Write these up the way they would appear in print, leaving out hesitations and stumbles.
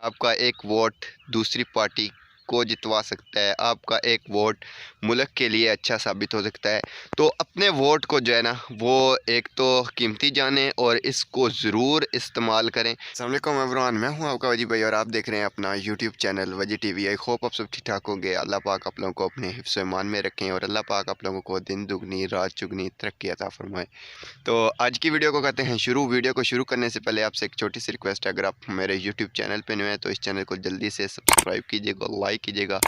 आपका एक वोट दूसरी पार्टी को जितवा सकता है। आपका एक वोट मुल्क के लिए अच्छा साबित हो सकता है। तो अपने वोट को जो है ना वो एक तो कीमती जाने और इसको ज़रूर इस्तेमाल करें। अस्सलाम वालेकुम एवरीवन, मैं हूं आपका वजी भाई और आप देख रहे हैं अपना यूट्यूब चैनल वजी टीवी। आई होप आप सब ठीक ठाक होंगे। अल्लाह पाक आप लोगों को अपने हिफ्ज़ व ईमान में रखें और अल्लाह पाक आप लोगों को दिन दुगनी रात चुगनी तरक्की अता फरमाए। तो आज की वीडियो को करते हैं शुरू। वीडियो को शुरू करने से पहले आपसे एक छोटी सी रिक्वेस्ट है, अगर आप मेरे यूट्यूब चैनल पे नए हैं तो इस चैनल को जल्दी से सब्सक्राइब कीजिएगा, लाइक कीजिएगा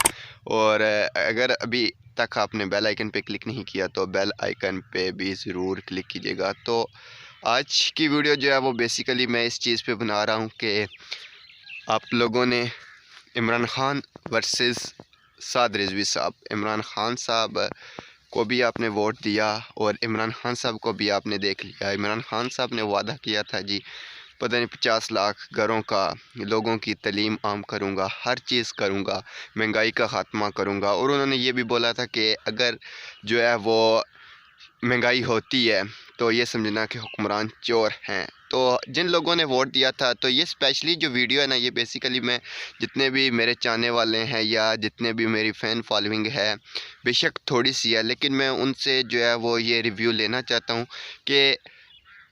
और अगर अभी तक आपने बेल आइकन पे क्लिक नहीं किया तो बेल आइकन पे भी ज़रूर क्लिक कीजिएगा। तो आज की वीडियो जो है वो बेसिकली मैं इस चीज़ पे बना रहा हूँ कि आप लोगों ने इमरान खान वर्सेस साद रिजवी साहब, इमरान खान साहब को भी आपने वोट दिया और इमरान खान साहब को भी आपने देख लिया। इमरान खान साहब ने वादा किया था जी पता नहीं 50 लाख घरों का, लोगों की तलीम आम करूँगा, हर चीज़ करूँगा, महंगाई का ख़ात्मा करूँगा। और उन्होंने ये भी बोला था कि अगर जो है वो महंगाई होती है तो ये समझना कि हुक्मरान चोर हैं। तो जिन लोगों ने वोट दिया था, तो ये स्पेशली जो वीडियो है ना, ये बेसिकली मैं जितने भी मेरे चाहने वाले हैं या जितने भी मेरी फ़ैन फॉलोइंग है, बेशक थोड़ी सी है, लेकिन मैं उनसे जो है वो ये रिव्यू लेना चाहता हूँ कि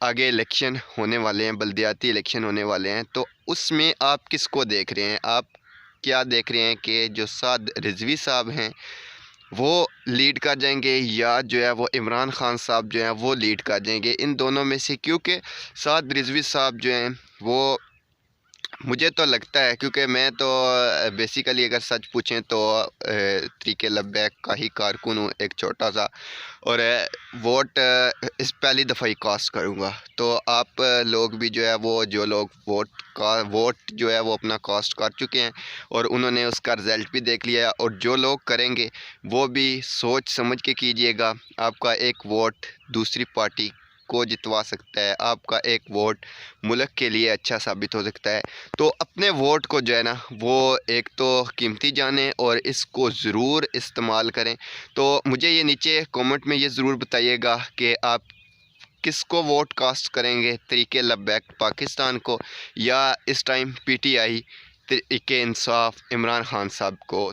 आगे इलेक्शन होने वाले हैं, बल्दियाती इलेक्शन होने वाले हैं, तो उसमें आप किसको देख रहे हैं? आप क्या देख रहे हैं कि जो साद रिजवी साहब हैं वो लीड कर जाएंगे या जो है वो इमरान खान साहब जो हैं वो लीड कर जाएंगे? इन दोनों में से, क्योंकि साद रिजवी साहब जो हैं वो मुझे तो लगता है, क्योंकि मैं तो बेसिकली अगर सच पूछें तो तरीके लब्बैक का ही कारकुन हूँ, एक छोटा सा, और वोट इस पहली दफ़ा ही कास्ट करूँगा। तो आप लोग भी जो है वो, जो लोग वोट जो है वो अपना कास्ट कर चुके हैं और उन्होंने उसका रिज़ल्ट भी देख लिया है, और जो लोग करेंगे वो भी सोच समझ के कीजिएगा। आपका एक वोट दूसरी पार्टी को जितवा सकता है। आपका एक वोट मुल्क के लिए अच्छा साबित हो सकता है। तो अपने वोट को जो है ना वो एक तो कीमती जाने और इसको ज़रूर इस्तेमाल करें। तो मुझे ये नीचे कमेंट में ये ज़रूर बताइएगा कि आप किसको वोट कास्ट करेंगे, तरीके लब्बैक पाकिस्तान को या इस टाइम पीटीआई तरीके इंसाफ इमरान खान साहब को।